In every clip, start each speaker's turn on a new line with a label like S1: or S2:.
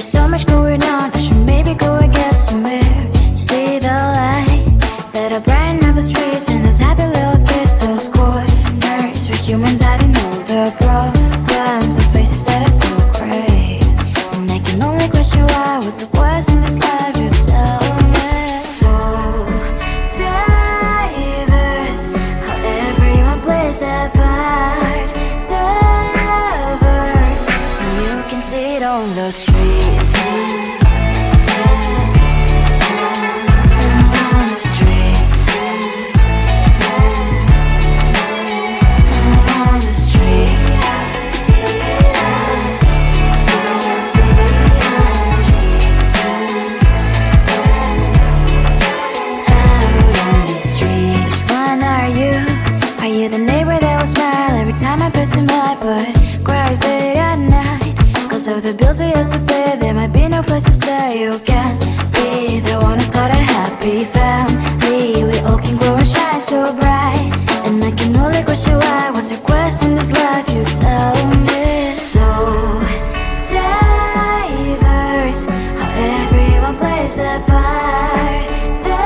S1: so much going on, I should maybe go and get somewhere. See the lights that are brighten up the streets, and those happy little kids, those corners where humans hiding all the problems, the faces that are so gray. And I can only question why, what's the worst in this life, you tell me. So diverse, how everyone plays their part. The verse, and you can see it on the streets. On the streets. On the streets. Out on the streets. One, are you the neighbor that will smile every time I pass him by, but cries late at night? Cause of the bills he has to pay, there might be no place to stay. You can't be the one who's got a happy family. We all can glow and shine so bright, and I can only question why, what's the quest in this life, you tell me. So diverse, how everyone plays their part. The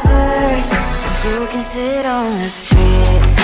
S1: verse, you can sit on the streets.